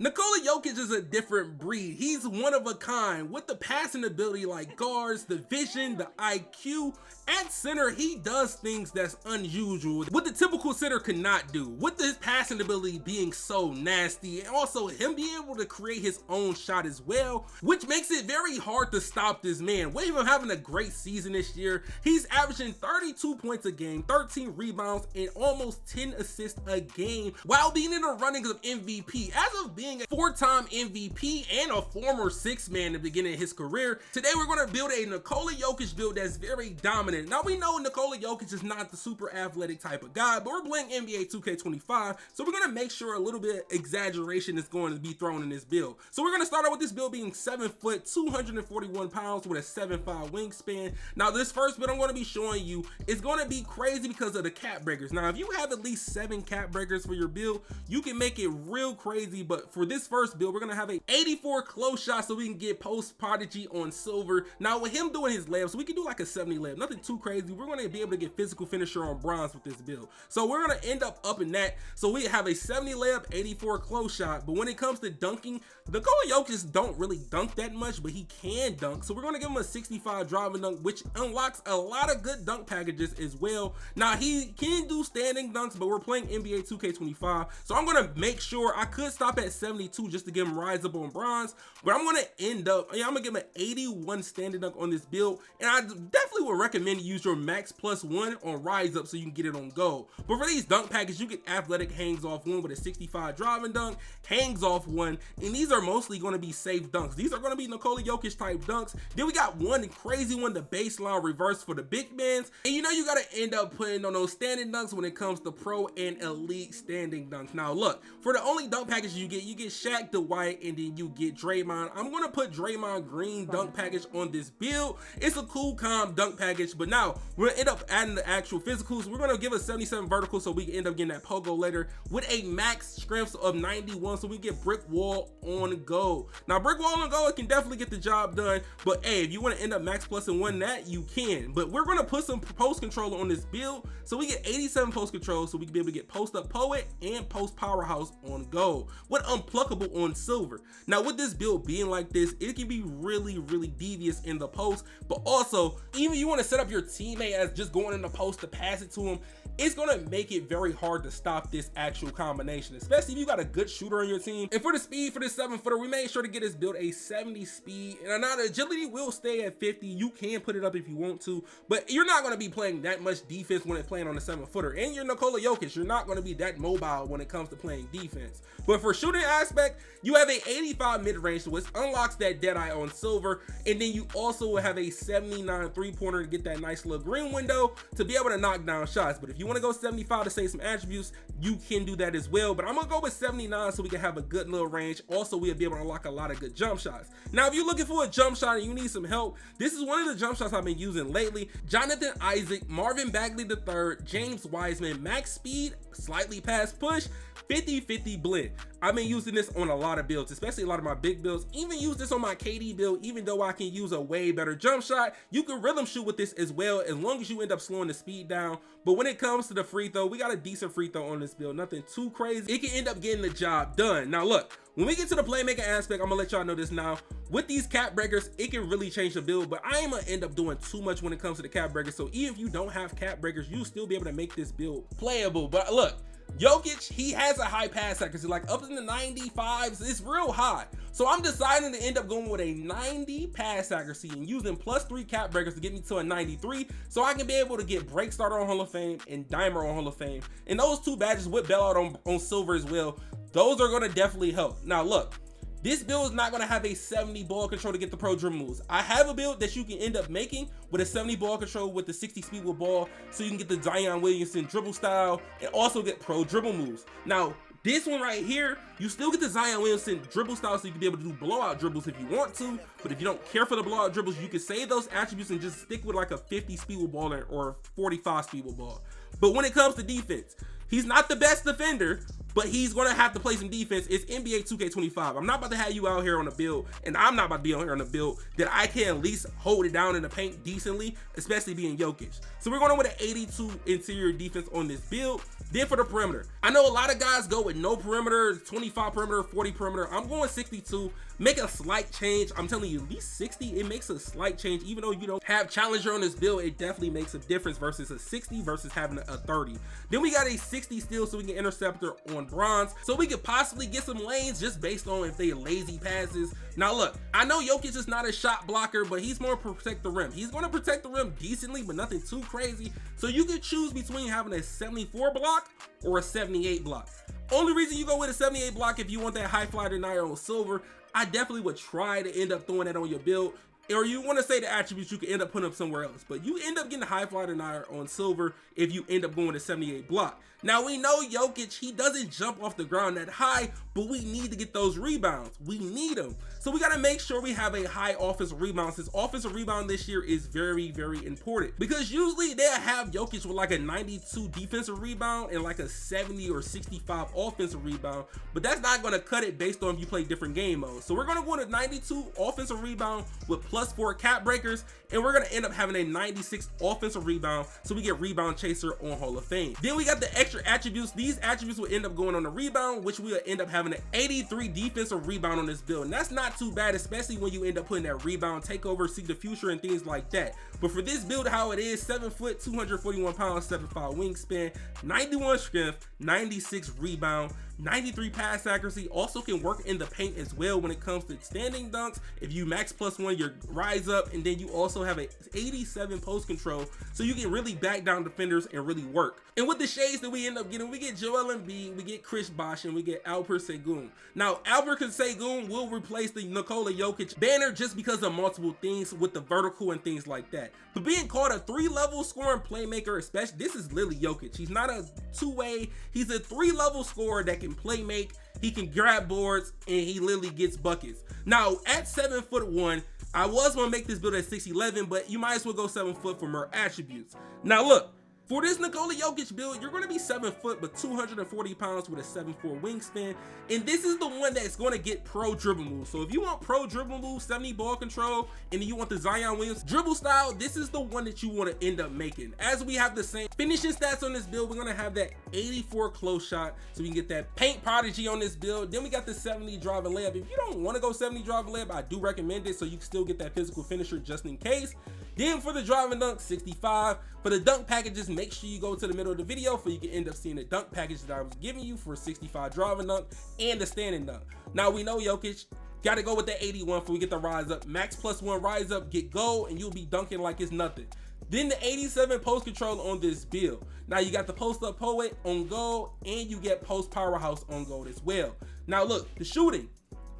Nikola Jokic is a different breed. He's one of a kind with the passing ability like guards, the vision, the IQ. At center, he does things that's unusual, what the typical center could not do, with his passing ability being so nasty, and also him being able to create his own shot as well, which makes it very hard to stop this man. With him having a great season this year, he's averaging 32 points a game, 13 rebounds, and almost 10 assists a game, while being in the runnings of MVP. As of being a 4-time MVP and a former 6-man in the beginning of his career, today we're going to build a Nikola Jokic build that's very dominant. Now we know Nikola Jokic is not the super athletic type of guy, but we're playing NBA 2K25, so we're going to make sure a little bit of exaggeration is going to be thrown in this build. So we're going to start out with this build being 7 foot, 241 pounds with a 7'5" wingspan. Now this first build I'm going to be showing you is going to be crazy because of the cap breakers. Now if you have at least 7 cap breakers for your build, you can make it real crazy, but for this first build we're going to have a 84 close shot so we can get post prodigy on silver. Now with him doing his layups, we can do like a 70 layup, nothing too crazy. We're going to be able to get physical finisher on bronze with this build, so we're going to end up upping that. So we have a 70 layup, 84 close shot. But when it comes to dunking, Nikola Jokic don't really dunk that much, but he can dunk, so we're going to give him a 65 driving dunk, which unlocks a lot of good dunk packages as well. Now he can do standing dunks, but we're playing NBA 2K25, so I'm going to make sure I could stop at 72 just to get him rise up on bronze, but I'm going to end up, I'm going to give him an 81 standing dunk on this build, and I definitely would recommend you use your max +1 on rise up so you can get it on gold. But for these dunk packages, you get athletic hangs off 1 with a 65 driving dunk, hangs off 1, and these are mostly going to be safe dunks. These are going to be Nikola Jokic type dunks. Then we got one crazy one, the baseline reverse for the big mans, and you know you got to end up putting on those standing dunks when it comes to pro and elite standing dunks. Now look, for the only dunk package you get Shaq, Dwight, and then you get Draymond. I'm going to put Draymond green dunk package on this build. It's a cool calm dunk package, but now we're going to end up adding the actual physicals. We're going to give a 77 vertical so we can end up getting that pogo later with a max strength of 91 so we get brick wall on go. Now brick wall on go, it can definitely get the job done, but hey, if you want to end up max +1 that, you can. But we're going to put some post control on this build so we get 87 post control so we can be able to get post up poet and post powerhouse on go with unpluckable on silver. Now with this build being like this, it can be really devious in the post, but also even you want to set up your teammate as just going in the post to pass it to him, it's going to make it very hard to stop this actual combination, especially if you got a good shooter on your team. And for the speed for this 7-footer, we made sure to get this build a 70 speed, and now the agility will stay at 50. You can put it up if you want to, but you're not going to be playing that much defense when it's playing on the 7-footer, and you're Nikola Jokic, you're not going to be that mobile when it comes to playing defense. But for shooting aspect, you have a 85 mid-range, so it unlocks that deadeye on silver, and then you also will have a 79 3-pointer to get that nice little green window to be able to knock down shots. But if you want to go 75 to save some attributes, you can do that as well, but I'm gonna go with 79 so we can have a good little range. Also, we'll be able to unlock a lot of good jump shots. Now if you're looking for a jump shot and you need some help, this is one of the jump shots I've been using lately. Jonathan Isaac, Marvin Bagley III, James Wiseman, max speed, slightly past push, 50-50 blend. I've been using this on a lot of builds, especially a lot of my big builds. Even use this on my KD build, even though I can use a way better jump shot. You can rhythm shoot with this as well, as long as you end up slowing the speed down. But when it comes to the free throw, we got a decent free throw on this build, nothing too crazy. It can end up getting the job done. Now look, when we get to the playmaking aspect, I'm gonna let y'all know this now. With these cap breakers, it can really change the build, but I ain't gonna end up doing too much when it comes to the cap breakers. So even if you don't have cap breakers, you'll still be able to make this build playable. But look, Jokic, he has a high pass accuracy, like up in the 95s. It's real high. So I'm deciding to end up going with a 90 pass accuracy and using +3 cap breakers to get me to a 93, so I can be able to get break starter on Hall of Fame and dimer on Hall of Fame. And those 2 badges with bailout on silver as well, those are going to definitely help. Now look, this build is not going to have a 70 ball control to get the pro dribble moves. I have a build that you can end up making with a 70 ball control with the 60 speed with ball, so you can get the Zion Williamson dribble style and also get pro dribble moves. Now this one right here, you still get the Zion Williamson dribble style, so you can be able to do blowout dribbles if you want to, but if you don't care for the blowout dribbles, you can save those attributes and just stick with like a 50 speed with ball or 45 speed with ball. But when it comes to defense, he's not the best defender, but he's gonna have to play some defense. It's NBA 2K25. I'm not about to have you out here on a build, and I'm not about to be out here on a build that I can at least hold it down in the paint decently, especially being Jokic. So we're going with an 82 interior defense on this build. Then for the perimeter, I know a lot of guys go with no perimeter, 25 perimeter, 40 perimeter. I'm going 62. Make a slight change. I'm telling you, at least 60, it makes a slight change. Even though you don't have challenger on this build, it definitely makes a difference versus a 60 versus having a 30. Then we got a 60 still, so we can interceptor on bronze, so we could possibly get some lanes just based on if they lazy passes. Now look, I know Jokic is not a shot blocker, but he's more protect the rim. He's going to protect the rim decently, but nothing too crazy. So you could choose between having a 74 block or a 78 block. Only reason you go with a 78 block if you want that high fly denier on silver. I definitely would try to end up throwing that on your build. Or you want to say the attributes you can end up putting up somewhere else, but you end up getting a high fly denier on silver if you end up going to 78 block. Now we know Jokic, he doesn't jump off the ground that high, but we need to get those rebounds. We need them. So we got to make sure we have a high offensive rebound, since offensive rebound this year is very, very important, because usually they'll have Jokic with like a 92 defensive rebound and like a 70 or 65 offensive rebound, but that's not going to cut it based on if you play different game modes. So we're going to go to 92 offensive rebound with +4 cap breakers, and we're going to end up having a 96 offensive rebound, so we get rebound chaser on Hall of Fame. Then we got the extra attributes. These attributes will end up going on the rebound, which will end up having an 83 defensive rebound on this build, and that's not too bad, especially when you end up putting that rebound takeover, see the future, and things like that. But for this build, how it is, 7 foot, 241 pounds, 7'5" wingspan, 91 strength, 96 rebound, 93 pass accuracy, also can work in the paint as well when it comes to standing dunks. If you max +1, you rise up, and then you also have a 87 post control, so you can really back down defenders and really work. And with the shades that we end up getting, we get Joel Embiid, we get Chris Bosh, and we get Alper Sengun. Now Alper Sengun will replace the Nikola Jokic banner just because of multiple things with the vertical and things like that. But being called a 3-level scoring playmaker, especially, this is literally Jokic. He's not a two-way, he's a 3-level scorer that can play make, he can grab boards, and he literally gets buckets. Now at 7'1", I was gonna make this build at 6'11", but you might as well go 7 foot for more attributes. Now look, for this Nikola Jokic build, you're going to be 7 foot but 240 pounds with a 7'4" wingspan, and this is the one that's going to get pro dribble moves. So if you want pro dribble moves, 70 ball control, and then you want the Zion Williams dribble style, this is the one that you want to end up making. As we have the same finishing stats on this build, we're going to have that 84 close shot, so we can get that paint prodigy on this build. Then we got the 70 drive and layup. If you don't want to go 70 drive and layup, I do recommend it, so you can still get that physical finisher just in case. Then for the drive and dunk, 65. For the dunk packages, make sure you go to the middle of the video for you can end up seeing the dunk package that I was giving you for 65 drive and dunk and the standing dunk. Now we know Jokic, got to go with the 81 for we get the rise up. Max +1 rise up, get goal, and you'll be dunking like it's nothing. Then the 87 post control on this build. Now you got the post up poet on goal, and you get post powerhouse on goal as well. Now look, the shooting,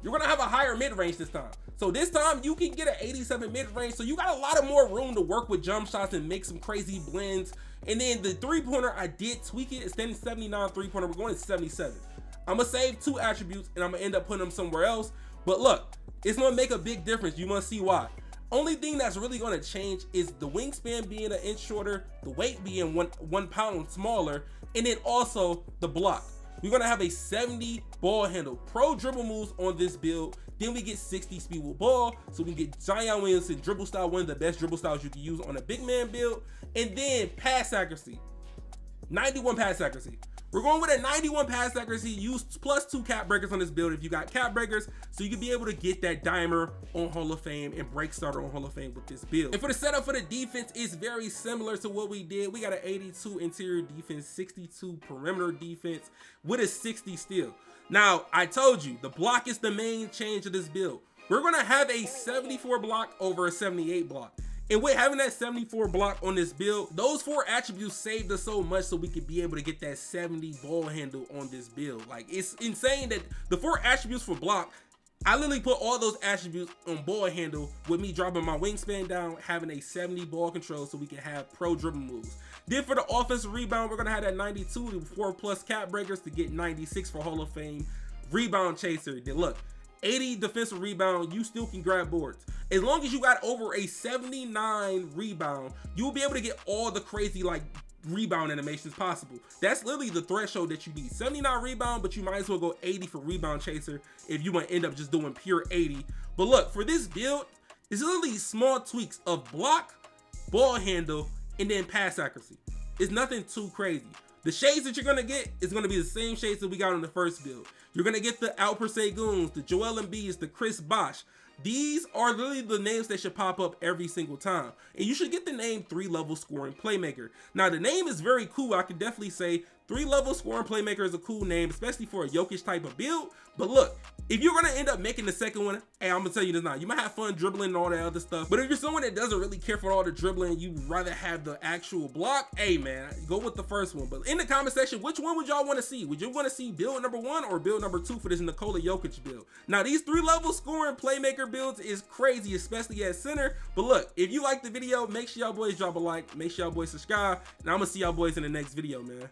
you're gonna have a higher mid range this time. So this time you can get an 87 mid range, so you got a lot of more room to work with jump shots and make some crazy blends. And then the 3-pointer, I did tweak it. Instead of 79 3-pointer, we're going to 77. I'm gonna save 2 attributes and I'm gonna end up putting them somewhere else. But look, it's gonna make a big difference. You must see why. Only thing that's really gonna change is the wingspan being an inch shorter, the weight being one pound smaller, and then also the block. We're gonna have a 70 ball handle, pro dribble moves on this build. Then we get 60 speed with ball, so we can get Zion Williamson dribble style, one of the best dribble styles you can use on a big man build. And then pass accuracy, 91 pass accuracy. We're going with a 91 pass accuracy, use +2 cap breakers on this build if you got cap breakers, so you can be able to get that dimer on Hall of Fame and break starter on Hall of Fame with this build. And for the setup for the defense, it's very similar to what we did. We got an 82 interior defense, 62 perimeter defense with a 60 steal. Now, I told you, the block is the main change of this build. We're gonna have a 74 block over a 78 block. And with having that 74 block on this build, those 4 attributes saved us so much so we could be able to get that 70 ball handle on this build. Like, it's insane that the 4 attributes for block, I literally put all those attributes on ball handle with me dropping my wingspan down, having a 70 ball control so we can have pro dribble moves. Then for the offensive rebound, we're gonna have that 92 to 4+ cap breakers to get 96 for Hall of Fame. Rebound chaser, then look, 80 defensive rebound, you still can grab boards. As long as you got over a 79 rebound, you'll be able to get all the crazy like rebound animations possible. That's literally the threshold that you need. 79 rebound, but you might as well go 80 for rebound chaser if you want to end up just doing pure 80. But look, for this build, it's literally small tweaks of block, ball handle, and then pass accuracy. It's nothing too crazy. The shades that you're gonna get is gonna be the same shades that we got on the first build. You're gonna get the Alper Seguns, the Joel Embiids, the Chris Bosh. These are literally the names that should pop up every single time. And you should get the name 3-level scoring playmaker. Now the name is very cool. I can definitely say 3-level scoring playmaker is a cool name, especially for a Jokic type of build. But look, if you're gonna end up making the second one, hey, I'm gonna tell you this now, you might have fun dribbling and all that other stuff. But if you're someone that doesn't really care for all the dribbling, you'd rather have the actual block, hey man, go with the first one. But in the comment section, which one would y'all want to see? Would you want to see build number 1 or build number 2 for this NIKOLA JOKIC build? Now these 3-level scoring playmaker builds is crazy, especially at center. But look, if you like the video, make sure y'all boys drop a like, make sure y'all boys subscribe, and I'm gonna see y'all boys in the next video, man.